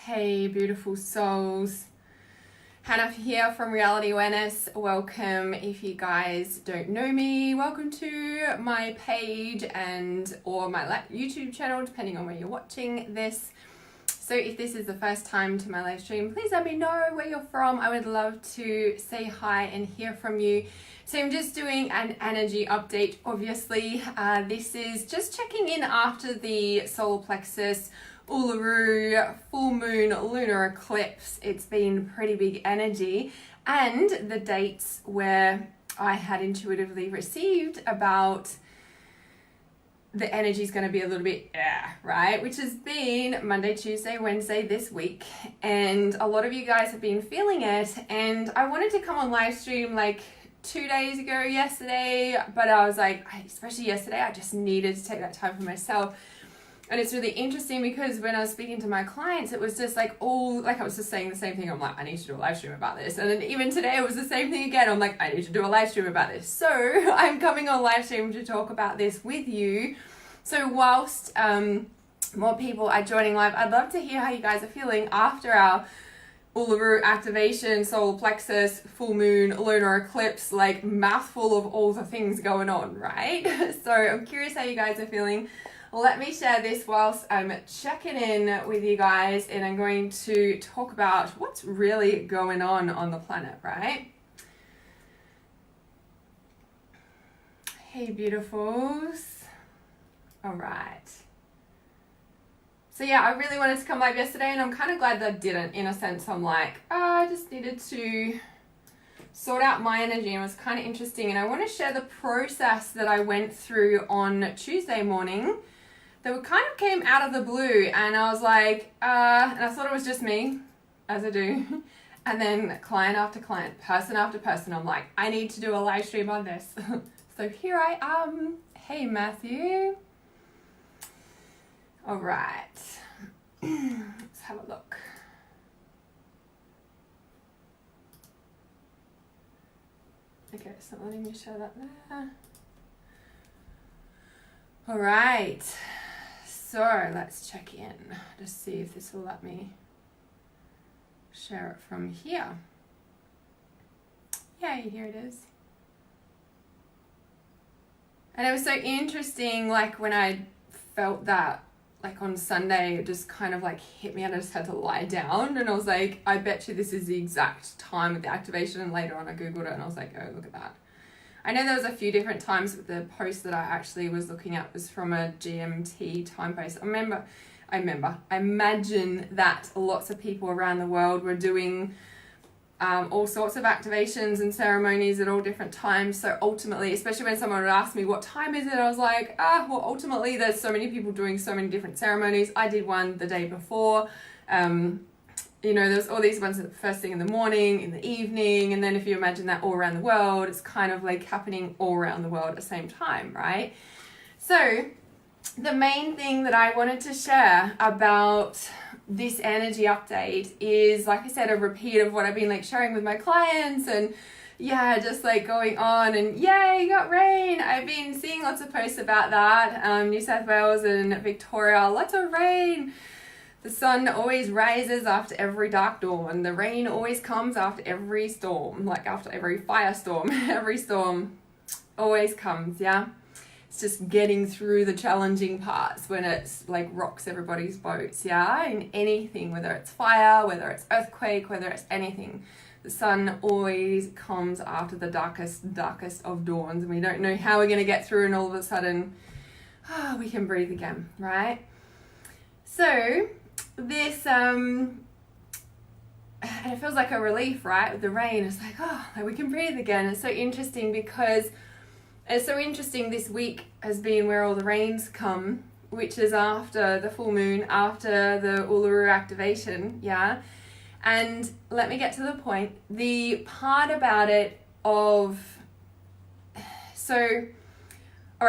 Hey, beautiful souls. Hannah here from Reality Awareness. Welcome. If you guys don't know me, welcome to my page or my YouTube channel, depending on where you're watching this. So if this is the first time to my live stream, please let me know where you're from. I would love to say hi and hear from you. So I'm just doing an energy update, obviously. This is just checking in after the solar plexus Uluru full moon lunar eclipse. It's been pretty big energy, and the dates where I had intuitively received about the energy is going to be a little bit right, which has been Monday, Tuesday, Wednesday this week, and a lot of you guys have been feeling it. And I wanted to come on live stream like 2 days ago yesterday, but I was like, especially yesterday, I just needed to take that time for myself. And it's really interesting because when I was speaking to my clients, it was just like I was just saying the same thing. I'm like, I need to do a live stream about this. And then even today it was the same thing again. I'm like, I need to do a live stream about this. So I'm coming on live stream to talk about this with you. So whilst more people are joining live, I'd love to hear how you guys are feeling after our Uluru Activation, solar plexus, full moon, lunar eclipse, like mouthful of all the things going on, right? So I'm curious how you guys are feeling. Let me share this whilst I'm checking in with you guys, and I'm going to talk about what's really going on the planet, right? Hey, beautifuls. All right. So yeah, I really wanted to come live yesterday, and I'm kind of glad that I didn't. In a sense, I'm like, I just needed to sort out my energy, and it was kind of interesting. And I want to share the process that I went through on Tuesday morning. That kind of came out of the blue, and I was like, and I thought it was just me, as I do. And then client after client, person after person, I'm like, I need to do a live stream on this. So here I am. Hey, Matthew. All right. Let's have a look. Okay, it's not letting me show that there. All right. So let's check in to see if this will let me share it from here. Yay, here it is. And it was so interesting, like when I felt that, like on Sunday, it just kind of like hit me and I just had to lie down. And I was like, I bet you this is the exact time of the activation. And later on I Googled it and I was like, oh, look at that. I know there was a few different times, but the post that I actually was looking at was from a GMT time post. I imagine that lots of people around the world were doing all sorts of activations and ceremonies at all different times. So ultimately, especially when someone would ask me, what time is it? I was like, well, ultimately there's so many people doing so many different ceremonies. I did one the day before. There's all these ones first thing in the morning, in the evening, and then if you imagine that all around the world, it's kind of like happening all around the world at the same time, right? So the main thing that I wanted to share about this energy update is, like I said, a repeat of what I've been like sharing with my clients, and just like going on, and yay, you got rain. I've been seeing lots of posts about that. New South Wales and Victoria, lots of rain. The sun always rises after every dark dawn. The rain always comes after every storm, like after every firestorm. Every storm always comes, yeah? It's just getting through the challenging parts when it's like rocks everybody's boats, yeah? In anything, whether it's fire, whether it's earthquake, whether it's anything. The sun always comes after the darkest of dawns, and we don't know how we're going to get through, and all of a sudden, we can breathe again, right? So this and it feels like a relief, right? With the rain, it's like, like we can breathe again. It's so interesting because this week has been where all the rains come, which is after the full moon, after the Uluru activation, yeah? And let me get to the point. The part about it all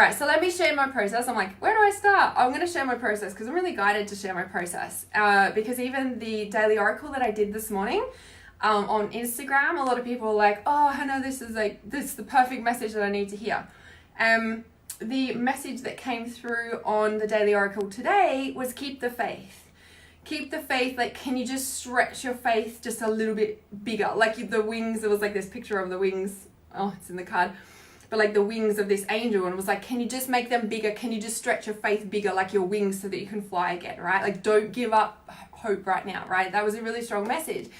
right, so let me share my process. I'm like, where do I start? I'm going to share my process because I'm really guided to share my process. Because even the daily oracle that I did this morning on Instagram, a lot of people are like, oh, Hannah, this is the perfect message that I need to hear. The message that came through on the daily oracle today was keep the faith. keep the faith, like, can you just stretch your faith just a little bit bigger? Like the wings, there was like this picture of the wings. Oh, it's in the card. But like the wings of this angel, and it was like, can you just make them bigger? Can you just stretch your faith bigger, like your wings, so that you can fly again, right? Like, don't give up hope right now, right? That was a really strong message.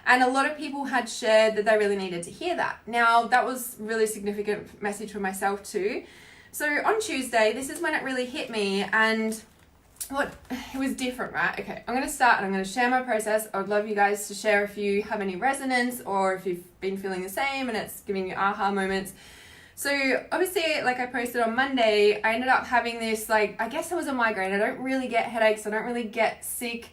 And a lot of people had shared that they really needed to hear that. Now, that was really significant message for myself too. So on Tuesday, this is when it really hit me, and it was different, right? Okay, I'm going to start and I'm going to share my process. I would love you guys to share if you have any resonance or if you've been feeling the same and it's giving you aha moments. So obviously, like I posted on Monday, I ended up having this, like, I guess it was a migraine. I don't really get headaches. I don't really get sick.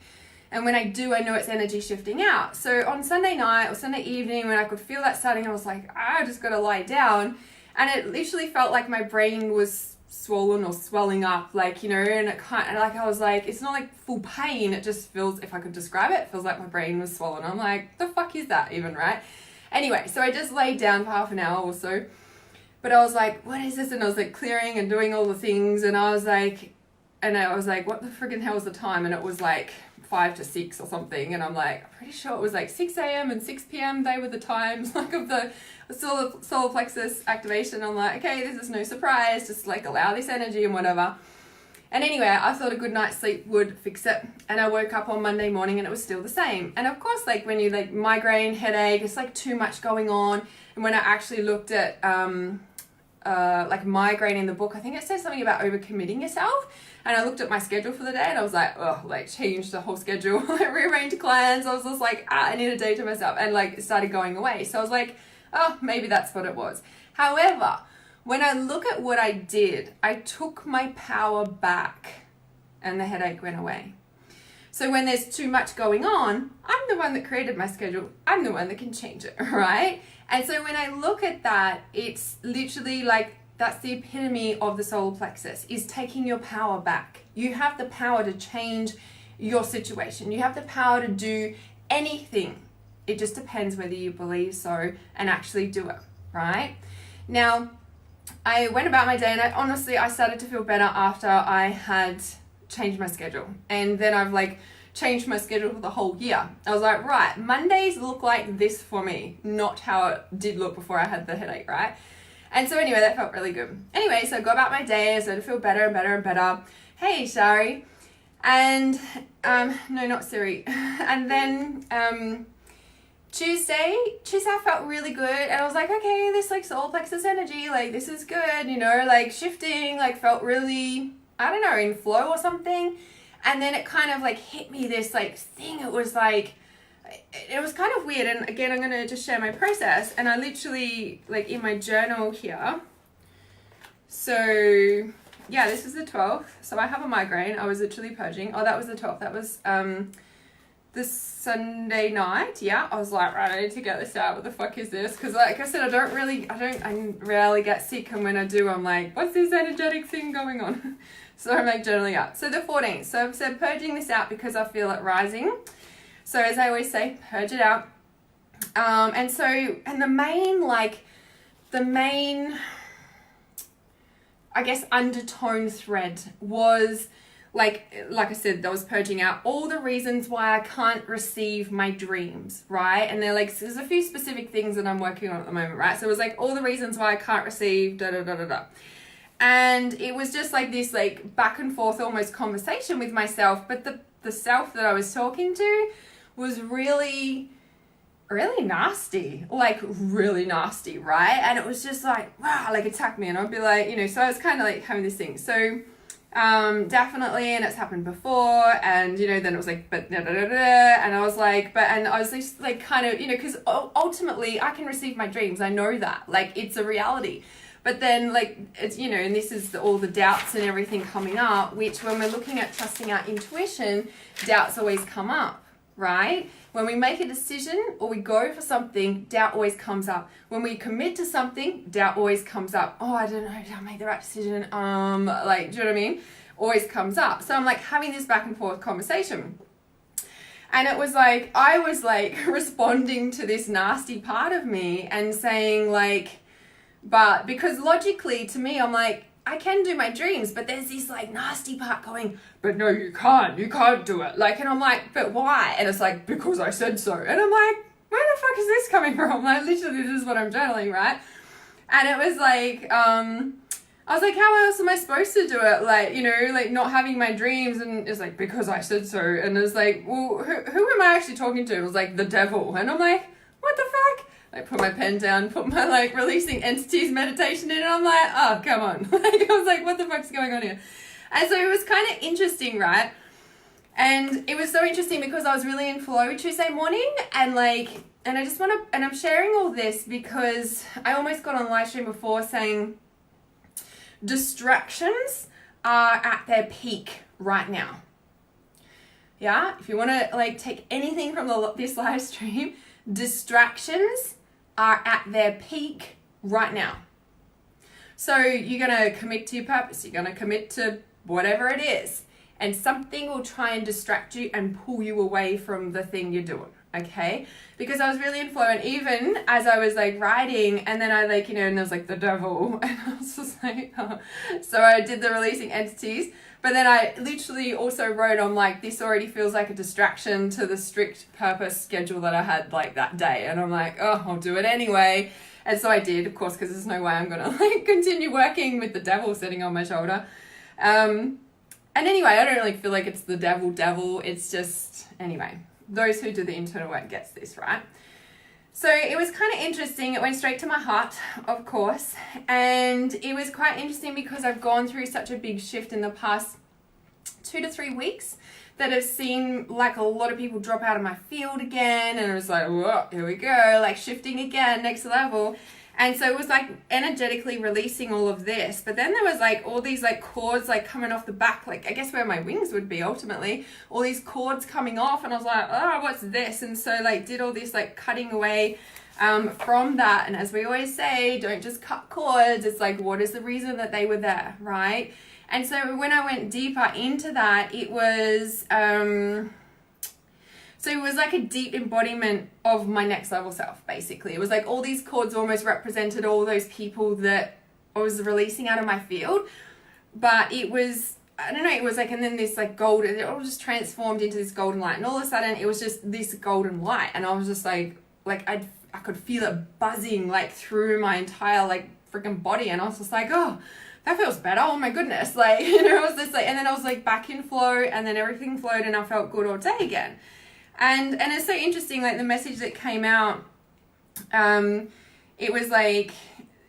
And when I do, I know it's energy shifting out. So on Sunday night or Sunday evening, when I could feel that starting, I was like, I just got to lie down. And it literally felt like my brain was swollen or swelling up, like, you know, and it kind of, like, I was like, it's not like full pain. It just feels, if I could describe it, it feels like my brain was swollen. I'm like, the fuck is that even, right? Anyway, so I just laid down for half an hour or so. But I was like, what is this? And I was like clearing and doing all the things. And I was like, what the friggin' hell is the time? And it was like 5 to 6 or something. And I'm like, I'm pretty sure it was like 6 a.m. and 6 p.m. They were the times, like, of the solar plexus activation. I'm like, okay, this is no surprise. Just like allow this energy and whatever. And anyway, I thought a good night's sleep would fix it. And I woke up on Monday morning and it was still the same. And of course, like when you like migraine, headache, it's like too much going on. And when I actually looked at like migraine in the book, I think it says something about overcommitting yourself. And I looked at my schedule for the day and I was like, oh, like changed the whole schedule, like rearranged plans. I was just like, I need a day to myself, and like it started going away. So I was like, oh, maybe that's what it was. However, when I look at what I did, I took my power back and the headache went away. So when there's too much going on, I'm the one that created my schedule. I'm the one that can change it, right? And so when I look at that, it's literally like, that's the epitome of the solar plexus, is taking your power back. You have the power to change your situation. You have the power to do anything. It just depends whether you believe so and actually do it, right? Now, I went about my day and I started to feel better after I had changed my schedule. And then I've like changed my schedule for the whole year. I was like, right, Mondays look like this for me, not how it did look before I had the headache, right? And so anyway, that felt really good. Anyway, so I got about my day, I started to feel better and better and better. Hey, Shari. And, no, not Siri. And then, Tuesday I felt really good. And I was like, okay, this like solar plexus energy, like this is good, you know, like shifting, like felt really, I don't know, in flow or something. And then it kind of like hit me this like thing. It was like, it was kind of weird. And again, I'm going to just share my process. And I literally, like in my journal here. So yeah, this is the 12th. So I have a migraine. I was literally purging. Oh, that was the 12th. That was this Sunday night. Yeah, I was like, right, I need to get this out. What the fuck is this? Because like I said, I rarely get sick. And when I do, I'm like, what's this energetic thing going on? So I'm like journaling out. So the 14th. So I've said purging this out because I feel it rising. So as I always say, purge it out. And the main, I guess, undertone thread was like I said, I was purging out all the reasons why I can't receive my dreams, right? And they're like, there's a few specific things that I'm working on at the moment, right? So it was like all the reasons why I can't receive da-da-da-da-da. And it was just like this like back and forth almost conversation with myself. But the self that I was talking to was really, really nasty, like really nasty, right? And it was just like, wow, like attack me. And I'd be like, you know, so I was kind of like having this thing. So definitely, and it's happened before. And, you know, then it was like, but da da da da. And I was like, and I was just like kind of, you know, because ultimately I can receive my dreams. I know that, like, it's a reality. But then, like, it's, you know, and this is all the doubts and everything coming up, which when we're looking at trusting our intuition, doubts always come up, right? When we make a decision or we go for something, doubt always comes up. When we commit to something, doubt always comes up. Oh, I don't know, did I make the right decision? Like, do you know what I mean? Always comes up. So I'm like having this back and forth conversation. And it was like, I was like responding to this nasty part of me and saying like, but because logically to me, I'm like, I can do my dreams, but there's this like nasty part going, but no, you can't do it. Like, and I'm like, but why? And it's like, because I said so. And I'm like, where the fuck is this coming from? Like, literally, this is what I'm journaling, right? And it was like, I was like, how else am I supposed to do it? Like, you know, like not having my dreams. And it's like, because I said so. And it's like, well, who am I actually talking to? It was like the devil. And I'm like, what the fuck? I put my pen down, put my like releasing entities meditation in, and I'm like, oh, come on. Like, I was like, what the fuck's going on here? And so it was kind of interesting, right? And it was so interesting because I was really in flow Tuesday morning, and like, and I just want to, and I'm sharing all this because I almost got on live stream before saying distractions are at their peak right now. Yeah, if you want to like take anything from this live stream, distractions are at their peak right now. So you're going to commit to your purpose. You're going to commit to whatever it is. And something will try and distract you and pull you away from the thing you're doing. Okay? Because I was really in flow. And even as I was like writing, and then I like, you know, and there was like the devil. And I was just like, oh. So I did the releasing entities. But then I literally also wrote on like, this already feels like a distraction to the strict purpose schedule that I had like that day. And I'm like, oh, I'll do it anyway. And so I did, of course, because there's no way I'm going to like continue working with the devil sitting on my shoulder. And anyway, I don't really feel like it's the devil. It's just, anyway, those who do the internal work gets this, right? So it was kind of interesting. It went straight to my heart, of course. And it was quite interesting because I've gone through such a big shift in the past 2 to 3 weeks that have seen like a lot of people drop out of my field again. And it was like, whoa, here we go, like shifting again, next level. And so it was like energetically releasing all of this. But then there was like all these like cords like coming off the back, like I guess where my wings would be ultimately, all these cords coming off. And I was like, oh, what's this? And so like did all this like cutting away from that. And as we always say, don't just cut cords. It's like, what is the reason that they were there, right? And so when I went deeper into that, it was... So it was like a deep embodiment of my next level self, basically. It was like all these cords almost represented all those people that I was releasing out of my field. But it was, I don't know, it was like, and then this like golden, it all just transformed into this golden light. And all of a sudden it was just this golden light. And I was just like I could feel it buzzing like through my entire like freaking body. And I was just like, oh, that feels better. Oh my goodness. Like, you know, it was just like, and then I was like back in flow, and then everything flowed and I felt good all day again. And it's so interesting, like the message that came out, it was like,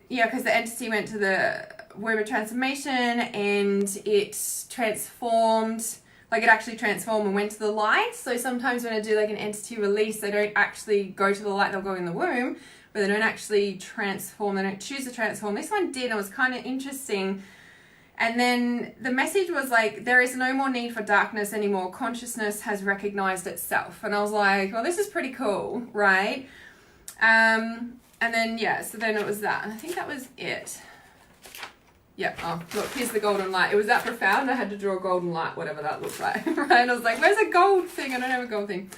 yeah, because the entity went to the womb of transformation and it transformed, like it actually transformed and went to the light. So sometimes when I do like an entity release, they don't actually go to the light, they'll go in the womb, but they don't actually transform, they don't choose to transform. This one did, and it was kind of interesting. And then the message was like, there is no more need for darkness anymore. Consciousness has recognized itself. And I was like, well, this is pretty cool, right? And then, yeah, so then it was that. And I think that was it. Yeah, oh, look, here's the golden light. It was that profound. I had to draw a golden light, whatever that looked like, right? And I was like, where's a gold thing? I don't have a gold thing.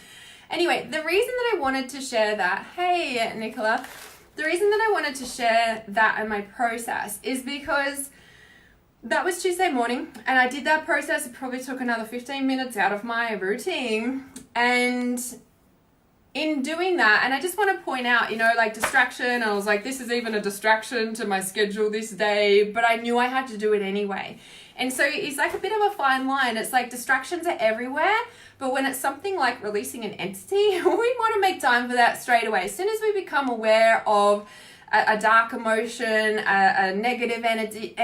Anyway, the reason that I wanted to share that, hey, Nicola, the reason that I wanted to share that in my process is because that was Tuesday morning, and I did that process. It probably took another 15 minutes out of my routine. And in doing that, and I just want to point out, you know, like distraction, I was like, this is even a distraction to my schedule this day, but I knew I had to do it anyway. And so it's like a bit of a fine line. It's like distractions are everywhere, but when it's something like releasing an entity, we want to make time for that straight away. As soon as we become aware of a dark emotion, a negative energy,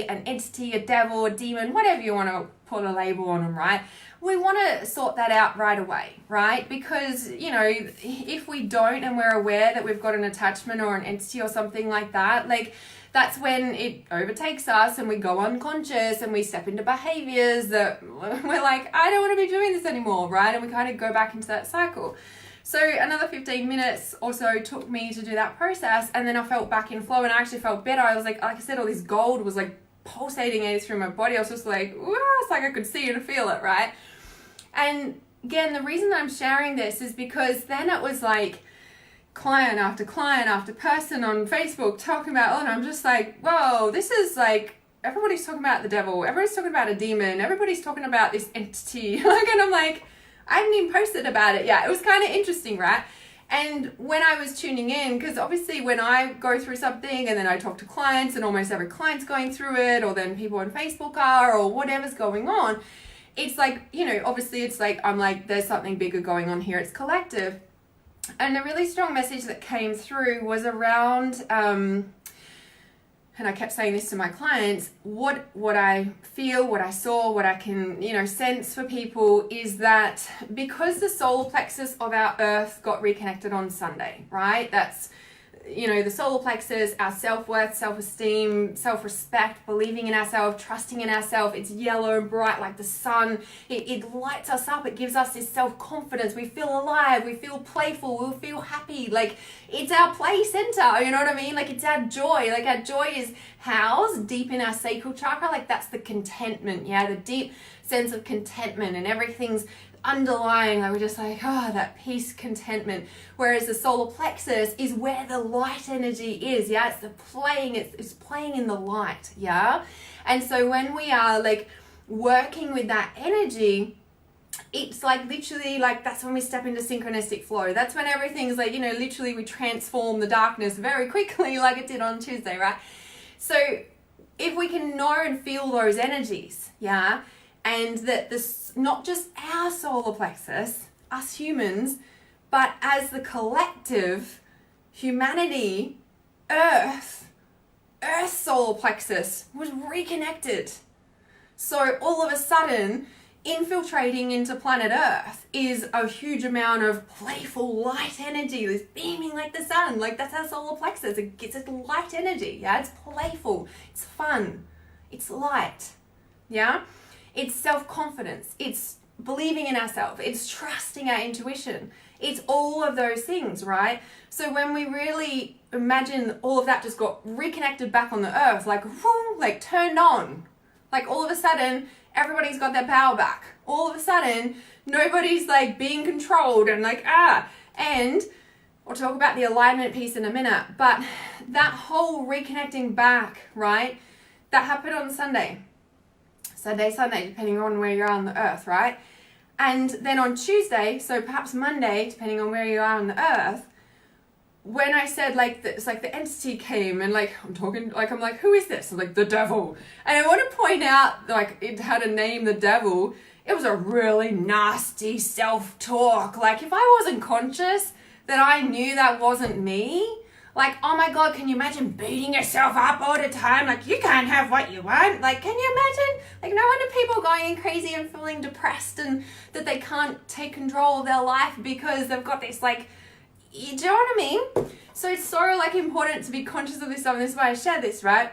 an entity, a devil, a demon, whatever you want to put a label on them, right? We want to sort that out right away, right? Because, you know, if we don't and we're aware that we've got an attachment or an entity or something like that, like that's when it overtakes us and we go unconscious and we step into behaviors that we're like, I don't want to be doing this anymore, right? And we kind of go back into that cycle. So another 15 minutes or so took me to do that process, and then I felt back in flow and I actually felt better. I was like I said, all this gold was like pulsating through my body. I was just like, ooh, it's like I could see it and feel it, right? And again, the reason that I'm sharing this is because then it was like client after person on Facebook talking about, oh, and I'm just like, whoa, this is like everybody's talking about the devil, everybody's talking about a demon, everybody's talking about this entity. Like, and I'm like, I haven't even posted about it yet. It was kind of interesting, right? And when I was tuning in, because obviously when I go through something and then I talk to clients and almost every client's going through it, or then people on Facebook are, or whatever's going on, it's like, you know, obviously it's like, I'm like, there's something bigger going on here. It's collective. And a really strong message that came through was around, and I kept saying this to my clients, what I feel, what I saw, what I can, you know, sense for people is that because the solar plexus of our earth got reconnected on Sunday, right? That's, you know, the solar plexus, our self-worth, self-esteem, self-respect, believing in ourselves, trusting in ourselves. It's yellow and bright like the sun. It lights us up. It gives us this self-confidence. We feel alive. We feel playful. We feel happy. Like, it's our play center. You know what I mean? Like, it's our joy. Like, our joy is housed deep in our sacral chakra. Like, that's the contentment. Yeah, the deep sense of contentment, and everything's underlying, like, we're just like, oh, that peace, contentment. Whereas the solar plexus is where the light energy is. Yeah, it's the playing, it's playing in the light. Yeah, and so when we are like working with that energy, it's like literally like, that's when we step into synchronistic flow. That's when everything's like, you know, literally we transform the darkness very quickly, like it did on Tuesday, right? So if we can know and feel those energies, yeah, and that this, not just our solar plexus, us humans, but as the collective, humanity, Earth's solar plexus was reconnected. So all of a sudden, infiltrating into planet Earth is a huge amount of playful light energy that's beaming like the sun. Like, that's our solar plexus. It gets its light energy. Yeah, it's playful, it's fun, it's light. Yeah. It's self-confidence, it's believing in ourselves, it's trusting our intuition, it's all of those things, right? So when we really imagine all of that just got reconnected back on the earth, like, whoo, like turned on, like all of a sudden, everybody's got their power back. All of a sudden, nobody's like being controlled and like, and I'll talk about the alignment piece in a minute, but that whole reconnecting back, right? That happened on Sunday, depending on where you are on the earth, right? And then on Tuesday, so perhaps Monday, depending on where you are on the earth, when I said like, it's like the entity came and like, I'm like, who is this? I'm like, the devil. And I want to point out, like, it had a name, the devil. It was a really nasty self-talk. Like, if I wasn't conscious that I knew that wasn't me, like, oh my God, can you imagine beating yourself up all the time? Like, you can't have what you want. Like, can you imagine? Like, no wonder people going crazy and feeling depressed and that they can't take control of their life because they've got this, like, do you know what I mean? So it's so, like, important to be conscious of this stuff, and this is why I share this, right?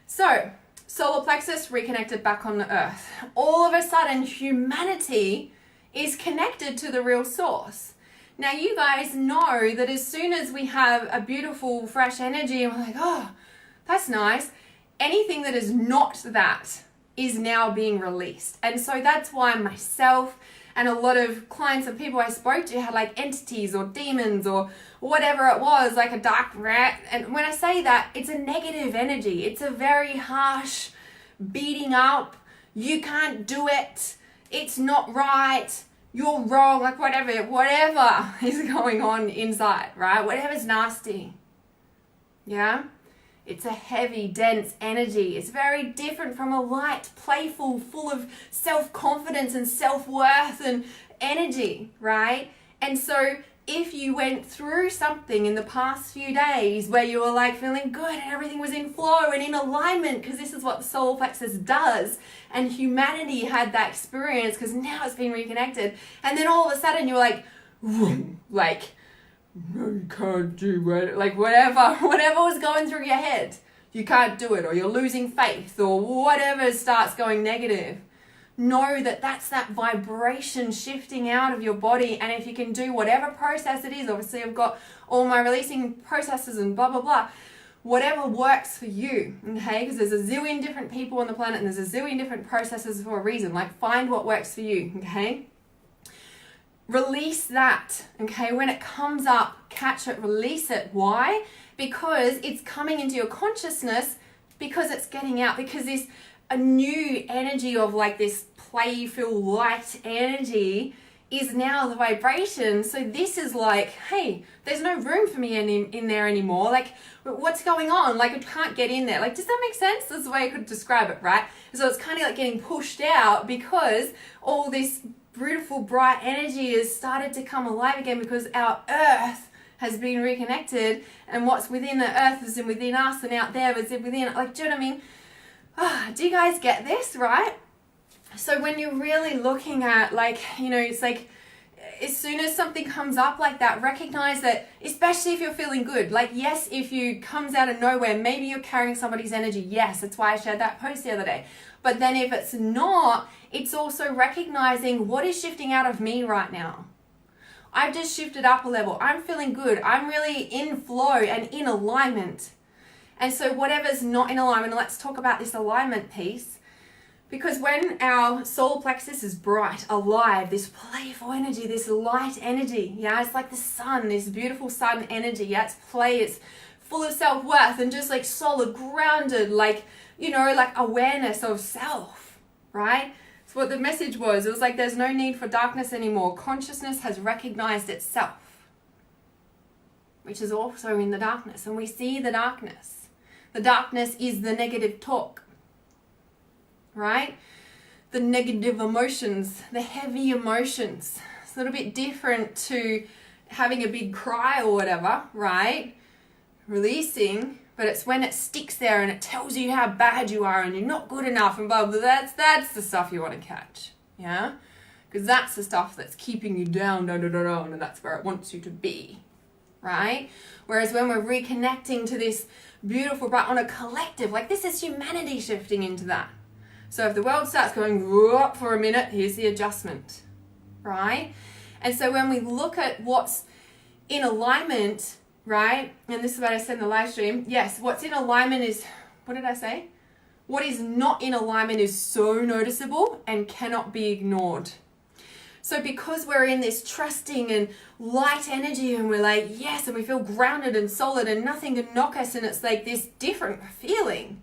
So, solar plexus reconnected back on the earth. All of a sudden, humanity is connected to the real source. Now, you guys know that as soon as we have a beautiful, fresh energy and we're like, oh, that's nice, anything that is not that is now being released. And so that's why myself and a lot of clients and people I spoke to had like entities or demons or whatever it was, like a dark rat. And when I say that, it's a negative energy. It's a very harsh beating up. You can't do it. It's not right. You're wrong, like whatever is going on inside, right? Whatever's nasty. Yeah? It's a heavy, dense energy. It's very different from a light, playful, full of self-confidence and self-worth and energy, right? And so if you went through something in the past few days where you were like feeling good and everything was in flow and in alignment, because this is what the solar plexus does, and humanity had that experience because now it's been reconnected, and then all of a sudden you're like, like, no, you can't do it, like whatever was going through your head, you can't do it, or you're losing faith, or whatever starts going negative. Know that that's that vibration shifting out of your body, and if you can do whatever process it is, obviously I've got all my releasing processes and blah blah blah, whatever works for you, okay? Because there's a zillion different people on the planet and there's a zillion different processes for a reason. Like, find what works for you, okay? Release that, okay? When it comes up, catch it, release it. Why? Because it's coming into your consciousness because it's getting out, because this a new energy of like this playful light energy is now the vibration. So this is like, hey, there's no room for me in there anymore. Like, what's going on? Like, I can't get in there. Like, does that make sense? That's the way I could describe it, right? So it's kind of like getting pushed out because all this beautiful, bright energy has started to come alive again, because our earth has been reconnected, and what's within the earth is within us, and out there is within, like, do you know what I mean? Do you guys get this, right? So when you're really looking at, like, you know, it's like, as soon as something comes up like that, recognize that, especially if you're feeling good. Like, yes, if you comes out of nowhere, maybe you're carrying somebody's energy. Yes, that's why I shared that post the other day. But then if it's not, it's also recognizing what is shifting out of me right now. I've just shifted up a level. I'm feeling good. I'm really in flow and in alignment. And so whatever's not in alignment, let's talk about this alignment piece. Because when our solar plexus is bright, alive, this playful energy, this light energy, yeah, it's like the sun, this beautiful sun energy, yeah, it's play, it's full of self-worth and just like solid, grounded, like, you know, like awareness of self, right? That's what the message was. It was like, there's no need for darkness anymore. Consciousness has recognized itself, which is also in the darkness. And we see the darkness. The darkness is the negative talk, right? The negative emotions, the heavy emotions. It's a little bit different to having a big cry or whatever, right? Releasing, but it's when it sticks there and it tells you how bad you are and you're not good enough and blah, blah, that's the stuff you want to catch, yeah? Because that's the stuff that's keeping you down, and that's where it wants you to be, right? Whereas when we're reconnecting to this beautiful, bright, on a collective, like this is humanity shifting into that. So if the world starts going up for a minute, here's the adjustment, right? And so when we look at what's in alignment, right? And this is what I said in the live stream. Yes, what's in alignment is, what did I say? What is not in alignment is so noticeable and cannot be ignored. So because we're in this trusting and light energy and we're like, yes, and we feel grounded and solid and nothing can knock us, and it's like this different feeling,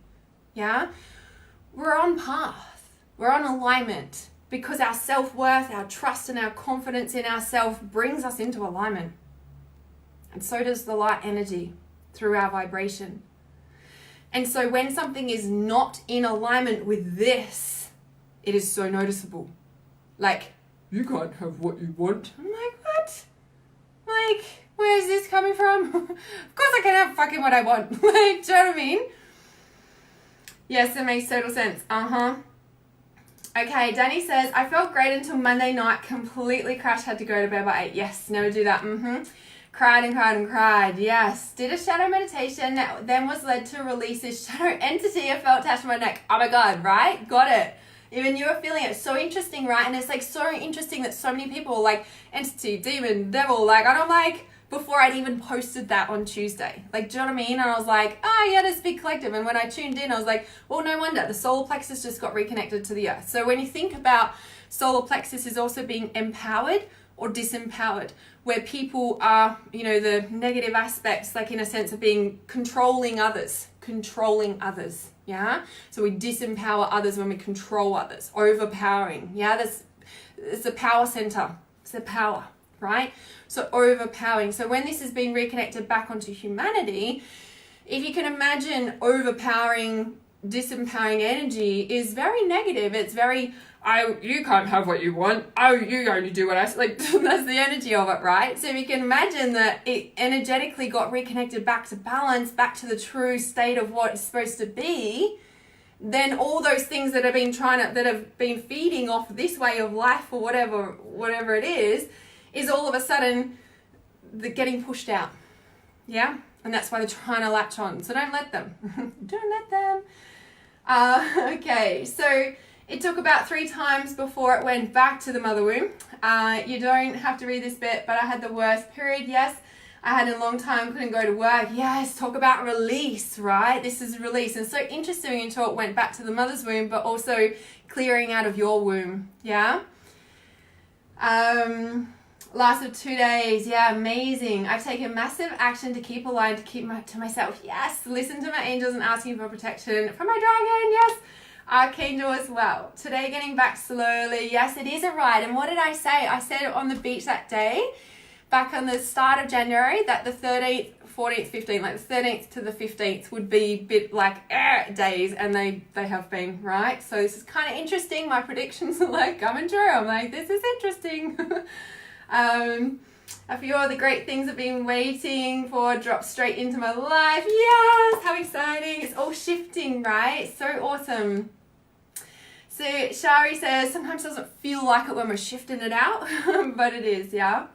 yeah? We're on path, we're on alignment, because our self-worth, our trust and our confidence in ourselves brings us into alignment. And so does the light energy through our vibration. And so when something is not in alignment with this, it is so noticeable. Like, you can't have what you want. I'm like, what? Like, where is this coming from? Of course I can have fucking what I want. Like, do you know what I mean? Yes, it makes total sense. Okay, Danny says, I felt great until Monday night, completely crashed, had to go to bed by 8. Yes, never do that. Cried and cried and cried. Yes. Did a shadow meditation, then was led to release this shadow entity. I felt attached to my neck. Oh my God, right? Got it. Even you were feeling it. So interesting, right? And it's like so interesting that so many people like entity, demon, devil, like, and I'm like, before I'd even posted that on Tuesday. Like, do you know what I mean? And I was like, oh yeah, this big collective. And when I tuned in, I was like, well, no wonder. The solar plexus just got reconnected to the earth. So when you think about solar plexus is also being empowered or disempowered, where people are, you know, the negative aspects, like in a sense of being controlling others, yeah? So we disempower others when we control others, overpowering, yeah? It's the power center, it's the power, right? So overpowering. So when this has been reconnected back onto humanity, if you can imagine overpowering, disempowering energy is very negative. It's very, you can't have what you want. Oh, you only do what I like. That's the energy of it, right? So if you can imagine that it energetically got reconnected back to balance, back to the true state of what it's supposed to be, then all those things that have been feeding off this way of life or whatever it is all of a sudden getting pushed out. Yeah? And that's why they're trying to latch on. So don't let them. Don't let them. Okay, so it took about 3 times before it went back to the mother womb. You don't have to read this bit, but I had the worst period. Yes, I had a long time, couldn't go to work. Yes, talk about release, right? This is release. And so interesting until it went back to the mother's womb, but also clearing out of your womb. Yeah? Last of 2 days. Yeah, amazing. I've taken massive action to keep aligned, to keep to myself. Yes. Listen to my angels and asking for protection from my dragon. Yes. Archangel as well. Today, getting back slowly. Yes, it is a ride. And what did I say? I said on the beach that day, back on the start of January, that the 13th, 14th, 15th, like the 13th to the 15th would be a bit like days, and they have been, right? So this is kind of interesting. My predictions are like coming true. I'm like, this is interesting. A few of the great things I've been waiting for drop straight into my life. Yes, how exciting. It's all shifting, right? So awesome. So Shari says, sometimes it doesn't feel like it when we're shifting it out, but it is, yeah.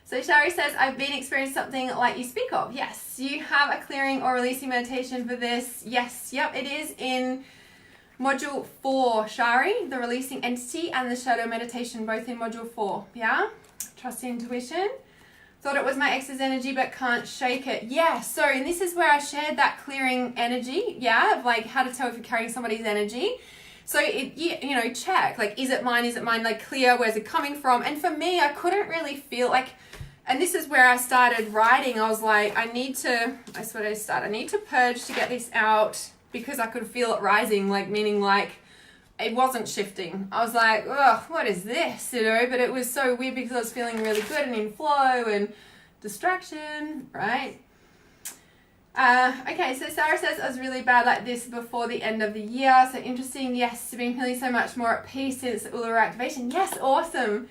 So Shari says, I've been experiencing something like you speak of. Yes, you have a clearing or releasing meditation for this. Yes, yep, it is in module 4, Shari, the releasing entity and the shadow meditation, both in module 4, yeah? Trust intuition. Thought it was my ex's energy, but can't shake it. Yeah, so, and this is where I shared that clearing energy, yeah, of like how to tell if you're carrying somebody's energy. So, you know, check, like, is it mine, like clear, where's it coming from? And for me, I couldn't really feel like, and this is where I started writing. I was like, I need to purge to get this out because I could feel it rising, like, meaning like, it wasn't shifting. I was like, ugh, what is this, you know? But it was so weird because I was feeling really good and in flow and distraction, right? Okay, so Sarah says I was really bad like this before the end of the year. So interesting. Yes, I've been feeling so much more at peace since Uluru Activation. Yes, awesome.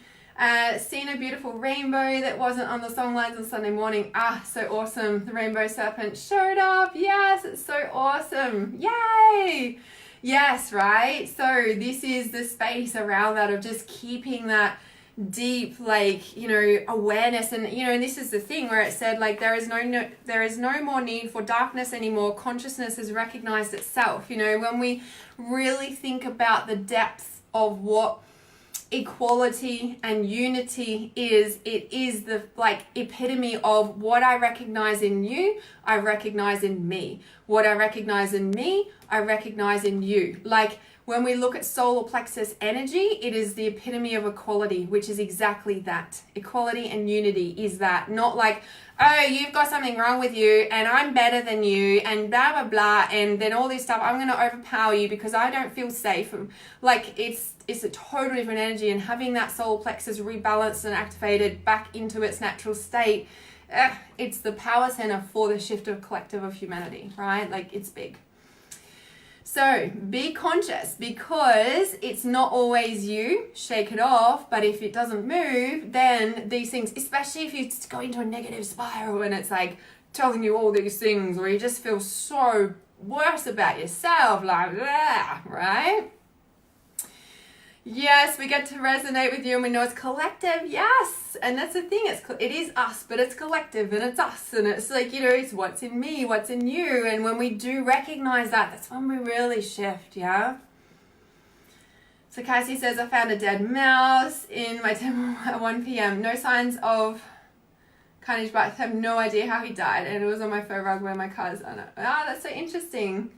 Seen a beautiful rainbow that wasn't on the song lines on Sunday morning. Ah, so awesome. The rainbow serpent showed up. Yes, it's so awesome. Yay! Yes, right? So this is the space around that of just keeping that deep, like, you know, awareness. And, you know, and this is the thing where it said, like, there is no more need for darkness anymore. Consciousness has recognized itself. You know, when we really think about the depth of what equality and unity is, it is the like epitome of what I recognize in you, I recognize in me. What I recognize in me, I recognize in you. Like when we look at solar plexus energy, it is the epitome of equality, which is exactly that. Equality and unity is that. Not like, oh, you've got something wrong with you and I'm better than you and blah, blah, blah. And then all this stuff, I'm going to overpower you because I don't feel safe. Like it's a totally different energy, and having that solar plexus rebalanced and activated back into its natural state, it's the power center for the shift of collective of humanity, right? Like it's big. So be conscious because it's not always you. Shake it off. But if it doesn't move, then these things, especially if you go into a negative spiral and it's like telling you all these things, or you just feel so worse about yourself, like, blah, right? Yes, we get to resonate with you and we know it's collective. Yes. And that's the thing. It is us, but it's collective and it's us. And it's like, you know, it's what's in me, what's in you. And when we do recognize that, that's when we really shift. Yeah. So Cassie says, I found a dead mouse in my temple at 1 p.m. No signs of carnage, but I have no idea how he died. And it was on my fur rug where my car's on it. Ah, that's so interesting.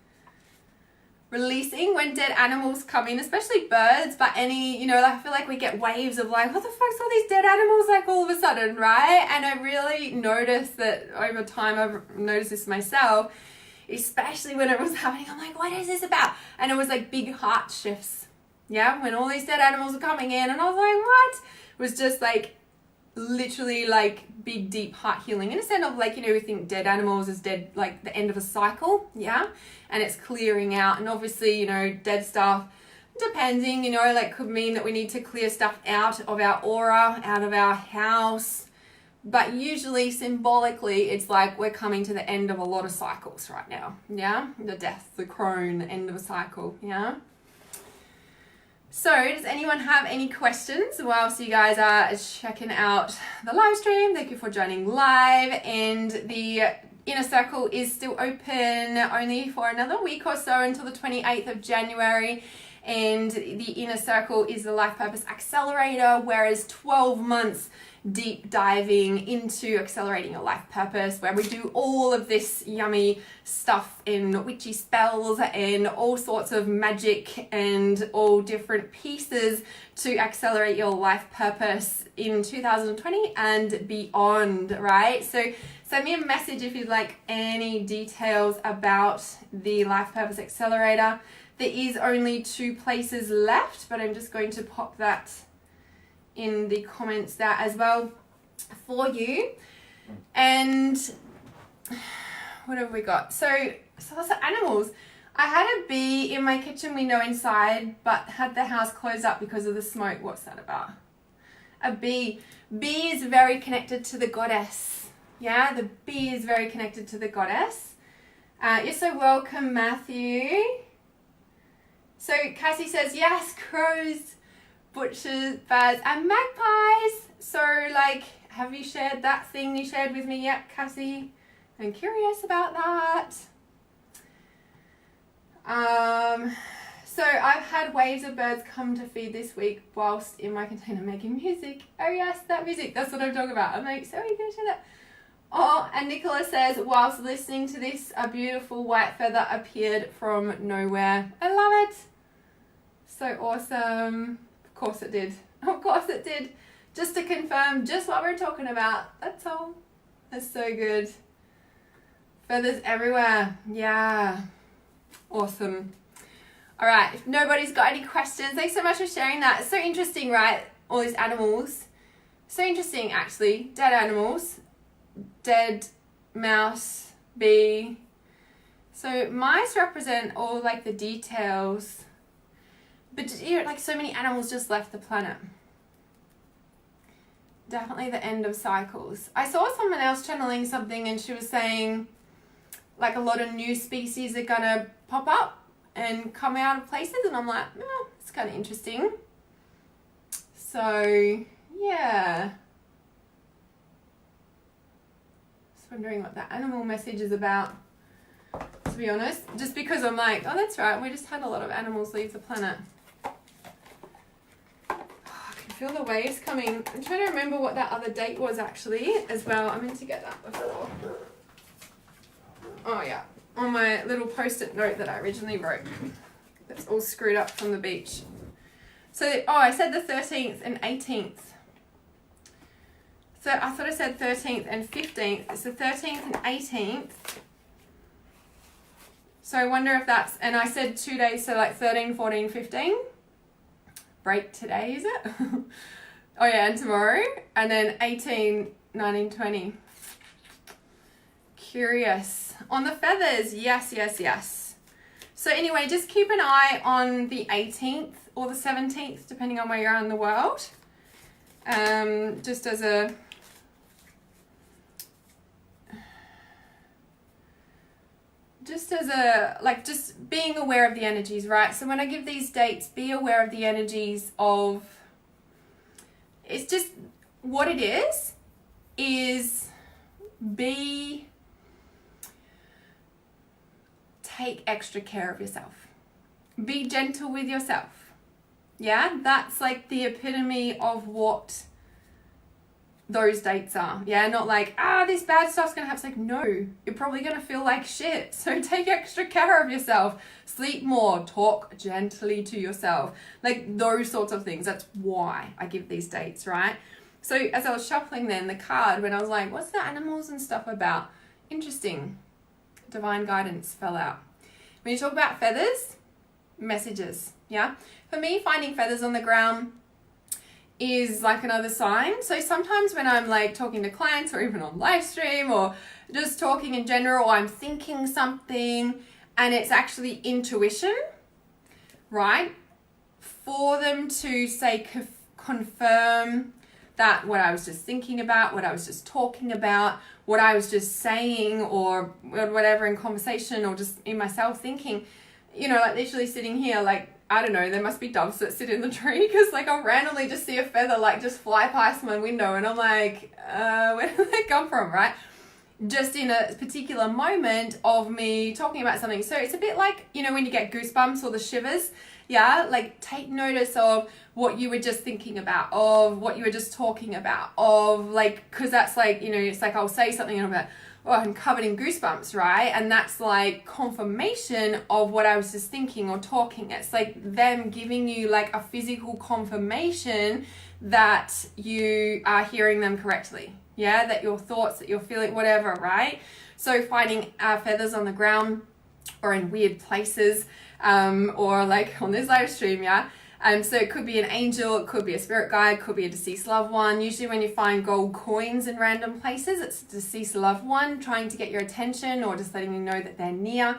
Releasing when dead animals come in, especially birds, but any, you know, I feel like we get waves of like, what the fuck's all these dead animals like all of a sudden, right? And I really noticed that over time, I've noticed this myself, especially when it was happening. I'm like, what is this about? And it was like big heart shifts. Yeah, when all these dead animals are coming in and I was like, what? It was just like literally like big deep heart healing in a sense of like, you know, we think dead animals is dead, like the end of a cycle, yeah, and it's clearing out. And obviously, you know, dead stuff, depending, you know, like could mean that we need to clear stuff out of our aura, out of our house, but usually symbolically it's like we're coming to the end of a lot of cycles right now, yeah, the death, the crone, the end of a cycle, yeah. So does anyone have any questions whilst you guys are checking out the live stream? Thank you for joining live. And the inner circle is still open only for another week or so until the 28th of January. and the inner circle is the Life Purpose Accelerator, whereas 12 months deep diving into accelerating your life purpose, where we do all of this yummy stuff in witchy spells and all sorts of magic and all different pieces to accelerate your life purpose in 2020 and beyond, right? So send me a message if you'd like any details about the Life Purpose Accelerator. There is only 2 places left, but I'm just going to pop that in the comments there as well for you. And what have we got? So lots of animals. I had a bee in my kitchen window inside, but had the house closed up because of the smoke. What's that about? A bee. Bee is very connected to the goddess. Yeah, the bee is very connected to the goddess. You're so welcome, Matthew. So Cassie says, yes, crows, butchers, birds, and magpies. So, like, have you shared that thing you shared with me yet, Cassie? I'm curious about that. So I've had waves of birds come to feed this week whilst in my container making music. Oh yes, that music, that's what I'm talking about. I'm like, so are you gonna share that? Oh, and Nicola says, whilst listening to this, a beautiful white feather appeared from nowhere. I love it. So awesome. Of course it did. Of course it did. Just to confirm just what we're talking about. That's all. That's so good. Feathers everywhere. Yeah. Awesome. All right. If nobody's got any questions, thanks so much for sharing that. It's so interesting, right? All these animals. So interesting, actually. Dead animals. Dead mouse, bee. So mice represent all like the details. But you know, like so many animals just left the planet. Definitely the end of cycles. I saw someone else channeling something and she was saying like a lot of new species are gonna pop up and come out of places, and I'm like, oh, it's kind of interesting. So yeah. Just wondering what that animal message is about, to be honest. Just because I'm like, oh, that's right, we just had a lot of animals leave the planet. Feel the waves coming. I'm trying to remember what that other date was actually as well. I meant to get that before. Oh yeah, on my little post-it note that I originally wrote. That's all screwed up from the beach. So, I said the 13th and 18th. So I thought I said 13th and 15th. It's the 13th and 18th. So I wonder if that's, and I said 2 days, so like 13, 14, 15. Break today, is it? Oh yeah, and tomorrow. And then 18, 19, 20. Curious. On the feathers, yes, yes, yes. So anyway, just keep an eye on the 18th or the 17th, depending on where you are in the world. Just as a... just being aware of the energies, right? So when I give these dates, be aware of the energies of, it's just what it is take extra care of yourself. Be gentle with yourself. Yeah, that's like the epitome of what those dates are. Yeah, not like, this bad stuff's gonna happen. It's like, no, you're probably gonna feel like shit. So take extra care of yourself. Sleep more, talk gently to yourself. Like those sorts of things. That's why I give these dates, right? So as I was shuffling then the card, when I was like, what's the animals and stuff about? Interesting. Divine guidance fell out. When you talk about feathers, messages, yeah? For me, finding feathers on the ground is like another sign. So sometimes when I'm like talking to clients or even on live stream or just talking in general, or I'm thinking something and it's actually intuition, right? For them to say, confirm that what I was just thinking about, what I was just talking about, what I was just saying or whatever in conversation or just in myself thinking, you know, like literally sitting here, like, I don't know, there must be doves that sit in the tree because like I'll randomly just see a feather like just fly past my window and I'm like, where did that come from, right? just in a particular moment of me talking about something. So it's a bit like, you know, when you get goosebumps or the shivers, yeah, like take notice of what you were just thinking about, of what you were just talking about, of like, because that's like, you know, it's like I'll say something and I'll be like, oh, I'm covered in goosebumps, right? And that's like confirmation of what I was just thinking or talking. It's like them giving you like a physical confirmation that you are hearing them correctly. Yeah, that your thoughts, that you're feeling, whatever, right? So finding feathers on the ground or in weird places, or like on this live stream, yeah? So it could be an angel, it could be a spirit guide, it could be a deceased loved one. Usually when you find gold coins in random places, it's a deceased loved one trying to get your attention or just letting you know that they're near.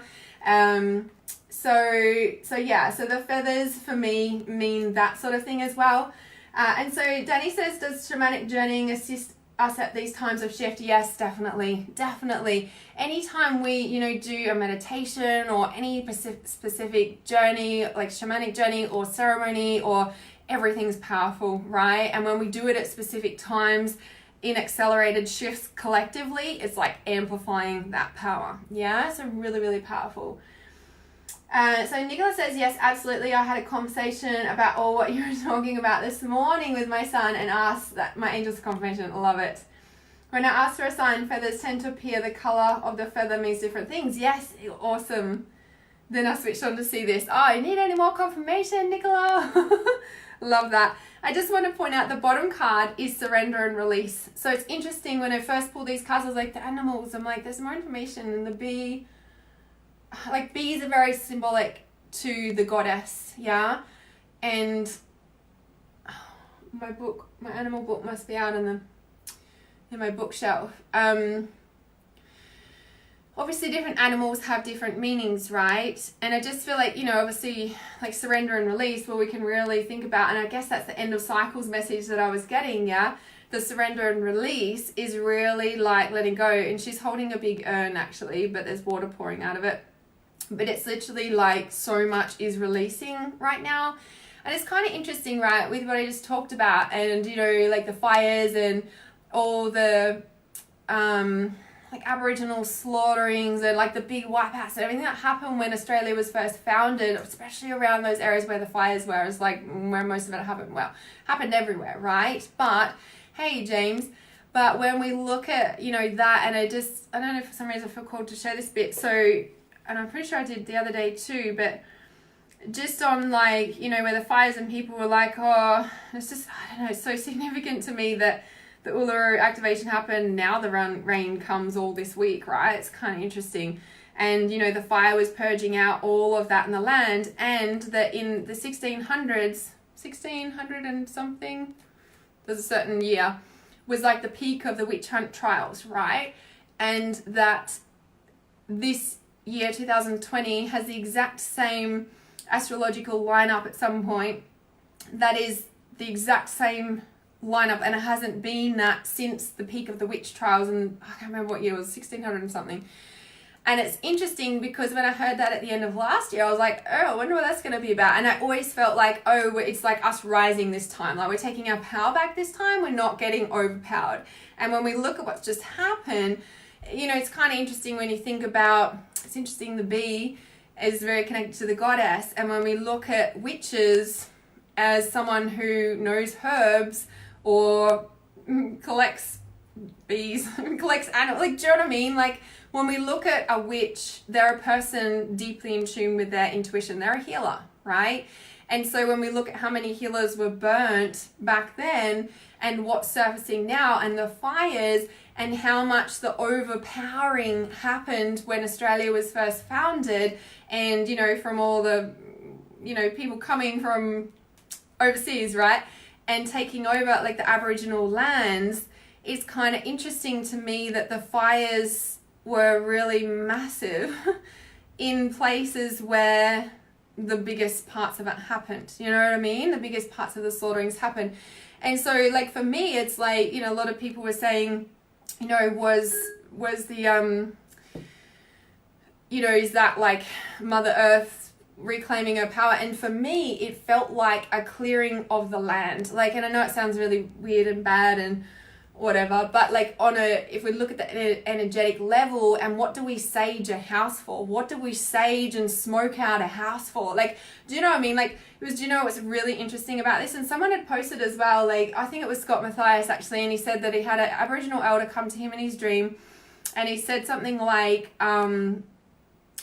So the feathers for me mean that sort of thing as well. And so Danny says, does shamanic journeying assist us at these times of shift? Yes, definitely. Anytime we, you know, do a meditation or any specific journey, like shamanic journey or ceremony, or everything's powerful, right? And when we do it at specific times in accelerated shifts collectively, it's like amplifying that power. Yeah, so really, really powerful. So Nicola says, yes, absolutely. I had a conversation about all what you were talking about this morning with my son and asked that my angel's confirmation. Love it. When I asked for a sign, feathers tend to appear. The color of the feather means different things. Yes, awesome. Then I switched on to see this. Oh, you need any more confirmation, Nicola? Love that. I just want to point out the bottom card is surrender and release. So it's interesting when I first pulled these cards, I was like, the animals, I'm like, there's more information. And the bee, like bees are very symbolic to the goddess, yeah? And my animal book must be out in my bookshelf. Obviously different animals have different meanings, right? And I just feel like, you know, obviously like surrender and release, well, we can really think about, and I guess that's the end of cycles message that I was getting, yeah? The surrender and release is really like letting go. And she's holding a big urn actually, but there's water pouring out of it. But it's literally like so much is releasing right now. And it's kind of interesting, right, with what I just talked about, and, you know, like the fires and all the like Aboriginal slaughterings and like the big wipeouts and everything that happened when Australia was first founded, especially around those areas where the fires were, is like where most of it happened everywhere, right? But hey, James, but when we look at, you know, that, and I don't know, for some reason I feel called to share this bit, so, and I'm pretty sure I did the other day too, but just on like, you know, where the fires and people were like, oh, it's just, I don't know, it's so significant to me that the Uluru Activation happened. Now the rain comes all this week, right? It's kind of interesting. And, you know, the fire was purging out all of that in the land, and that in the 1600 and something, there's a certain year, was like the peak of the witch hunt trials, right? And that this year, 2020, has the exact same astrological lineup at some point that is the exact same lineup, and it hasn't been that since the peak of the witch trials, and I can't remember what year it was, 1600 and something. And it's interesting because when I heard that at the end of last year, I was like, oh, I wonder what that's going to be about. And I always felt like, oh, it's like us rising this time, like we're taking our power back this time, we're not getting overpowered. And when we look at what's just happened, you know, it's kind of interesting when you think about, it's interesting, the bee is very connected to the goddess, and when we look at witches as someone who knows herbs or collects bees, collects animals, like, do you know what I mean? Like, when we look at a witch, they're a person deeply in tune with their intuition. They're a healer, right? And so when we look at how many healers were burnt back then and what's surfacing now, and the fires, and how much the overpowering happened when Australia was first founded, and, you know, from all the, you know, people coming from overseas, right, and taking over like the Aboriginal lands, it's kind of interesting to me that the fires were really massive in places where the biggest parts of it happened. You know what I mean? The biggest parts of the slaughterings happened. And so, like, for me, it's like, you know, a lot of people were saying, you know, was the, you know, is that like Mother Earth reclaiming her power? And for me, it felt like a clearing of the land. Like, and I know it sounds really weird and bad and whatever, but like if we look at the energetic level, and what do we sage a house for? What do we sage and smoke out a house for? Like, do you know what I mean? Like, do you know what's really interesting about this? And someone had posted as well, like, I think it was Scott Matthias actually, and he said that he had an Aboriginal elder come to him in his dream, and he said something like,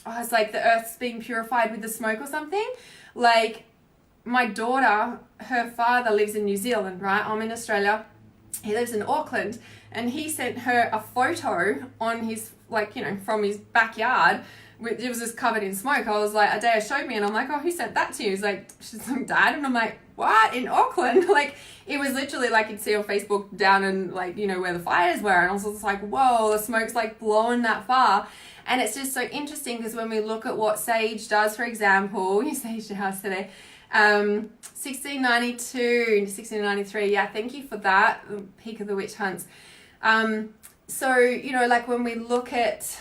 it's like the earth's being purified with the smoke or something. Like, my daughter, her father lives in New Zealand, right? I'm in Australia. He lives in Auckland, and he sent her a photo on his, like, you know, from his backyard. It was just covered in smoke. I was like, Adea showed me, and I'm like, oh, who sent that to you? He's like, she's like, Dad. And I'm like, what? In Auckland? Like, it was literally like you'd see on Facebook down in, like, you know, where the fires were. And I was just like, whoa, the smoke's like blowing that far. And it's just so interesting, because when we look at what sage does, for example, you saged your house today, 1692, 1693, yeah, thank you for that, peak of the witch hunts. So, you know, like when we look at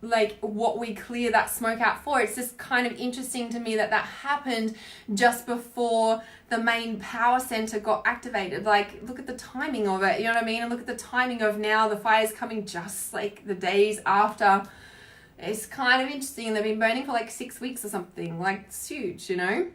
like what we clear that smoke out for, it's just kind of interesting to me that happened just before the main power center got activated. Like, look at the timing of it, you know what I mean? And look at the timing of now the fire's coming just like the days after. It's kind of interesting. They've been burning for like 6 weeks or something. Like, it's huge, you know?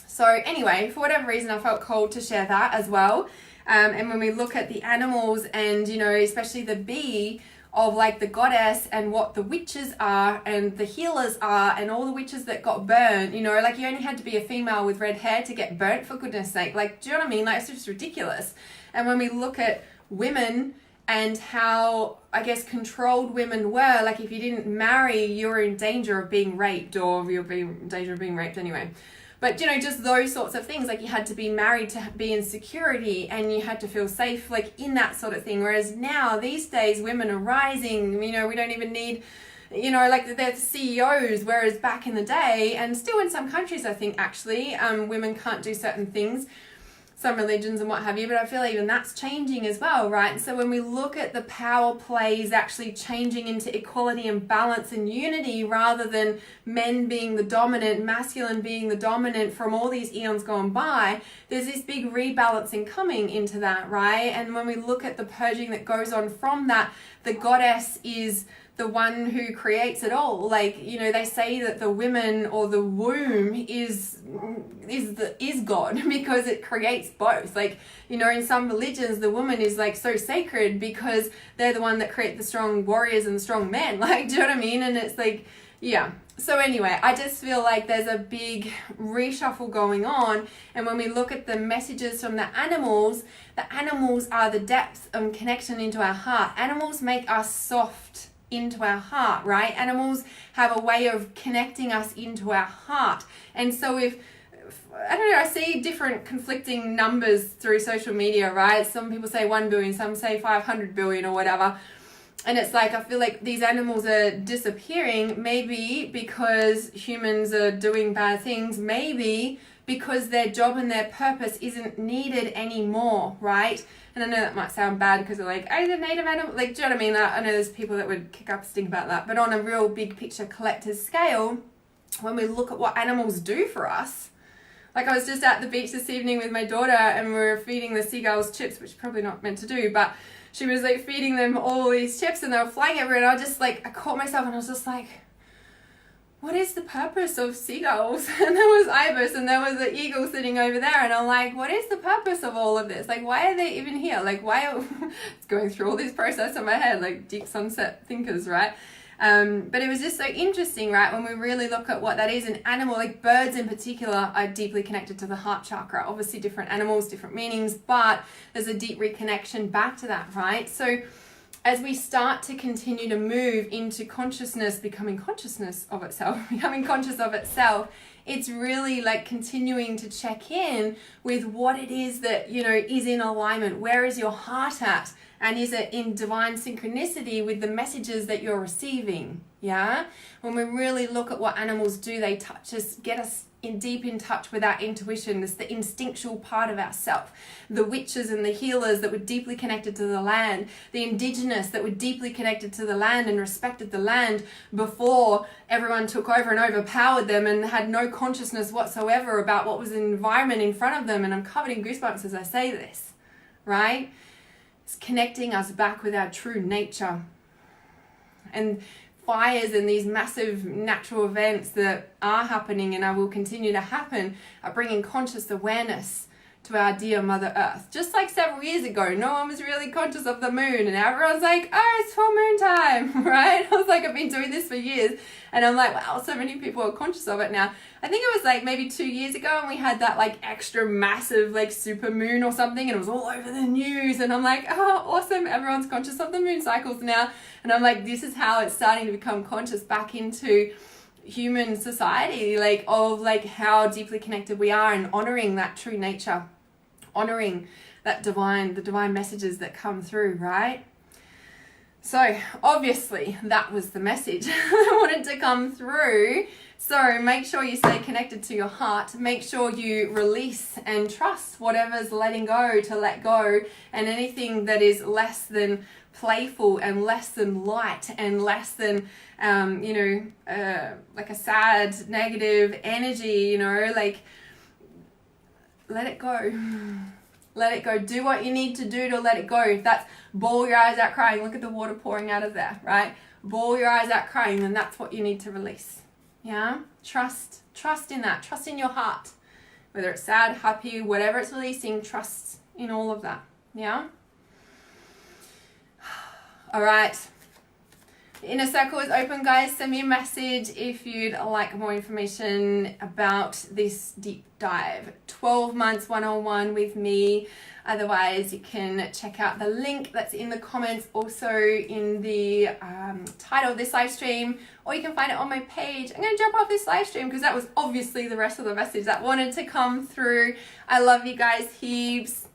So anyway, for whatever reason, I felt called to share that as well. And when we look at the animals, and, you know, especially the bee of like the goddess, and what the witches are and the healers are, and all the witches that got burnt, you know, like you only had to be a female with red hair to get burnt, for goodness sake. Like, do you know what I mean? Like, it's just ridiculous. And when we look at women and how, I guess, controlled women were, like if you didn't marry, you were in danger of being raped, or you're in danger of being raped anyway. But, you know, just those sorts of things, like you had to be married to be in security, and you had to feel safe, like in that sort of thing. Whereas now, these days, women are rising, you know, we don't even need, you know, like they're CEOs, whereas back in the day, and still in some countries, I think actually, women can't do certain things, some religions and what have you, but I feel even that's changing as well, right? So when we look at the power plays actually changing into equality and balance and unity, rather than men being the dominant, masculine being the dominant from all these eons gone by, there's this big rebalancing coming into that, right? And when we look at the purging that goes on from that, the goddess is the one who creates it all. Like, you know, they say that the women, or the womb is God, because it creates both. Like, you know, in some religions, the woman is like so sacred because they're the one that create the strong warriors and the strong men. Like, do you know what I mean? And it's like, yeah. So anyway, I just feel like there's a big reshuffle going on. And when we look at the messages from the animals are the depth and connection into our heart. Animals make us soft into our heart, right? Animals have a way of connecting us into our heart. And so if I don't know, I see different conflicting numbers through social media, right? Some people say 1 billion, some say 500 billion or whatever. And it's like, I feel like these animals are disappearing, maybe because humans are doing bad things, maybe because their job and their purpose isn't needed anymore, right? And I know that might sound bad because they're like, oh, the native animal, like, do you know what I mean? I know there's people that would kick up a stink about that, but on a real big picture collector's scale, when we look at what animals do for us, like I was just at the beach this evening with my daughter, and we were feeding the seagulls chips, which probably not meant to do, but she was like feeding them all these chips and they were flying everywhere, and I just like, I caught myself and I was just like, what is the purpose of seagulls? And there was ibis and there was an eagle sitting over there, and I'm like, what is the purpose of all of this? Like, why are they even here? Like, why are it's going through all this process in my head, like deep sunset thinkers, right? But it was just so interesting, right? When we really look at what that is, an animal, like birds in particular, are deeply connected to the heart chakra. Obviously different animals, different meanings, but there's a deep reconnection back to that, right? So as we start to continue to move into consciousness, becoming consciousness of itself, becoming conscious of itself, it's really like continuing to check in with what it is that, you know, is in alignment. Where is your heart at? And is it in divine synchronicity with the messages that you're receiving? Yeah? When we really look at what animals do, they touch us, get us deep in touch with our intuition. This the instinctual part of ourself. The witches and the healers that were deeply connected to the land. The indigenous that were deeply connected to the land and respected the land before everyone took over and overpowered them and had no consciousness whatsoever about what was the environment in front of them. And I'm covered in goosebumps as I say this, right? It's connecting us back with our true nature. And fires and these massive natural events that are happening and will continue to happen are bringing conscious awareness to our dear Mother Earth. Just like several years ago, no one was really conscious of the moon, and everyone's like, oh, it's full moon time, right? I was like, I've been doing this for years, and I'm like, wow, so many people are conscious of it now. I think it was like maybe 2 years ago, and we had that like extra massive like super moon or something, and it was all over the news, and I'm like, oh, awesome, everyone's conscious of the moon cycles now. And I'm like, this is how it's starting to become conscious back into human society, like of like how deeply connected we are, and honoring that true nature, honoring that the divine messages that come through, right? So obviously that was the message I wanted to come through. So make sure you stay connected to your heart. Make sure you release and trust whatever's letting go to let go, and anything that is less than playful and less than light and less than like a sad negative energy, like let it go. Let it go. Do what you need to do to let it go. If that's bawl your eyes out crying, look at the water pouring out of there, right? Bawl your eyes out crying, then that's what you need to release. Yeah? Trust in that. Trust in your heart. Whether it's sad, happy, whatever it's releasing, trust in all of that. Yeah? All right. The inner circle is open, guys. Send me a message if you'd like more information about this deep dive. 12 months one-on-one with me. Otherwise, you can check out the link that's in the comments, also in the title of this live stream, or you can find it on my page. I'm going to jump off this live stream because that was obviously the rest of the message that wanted to come through. I love you guys heaps.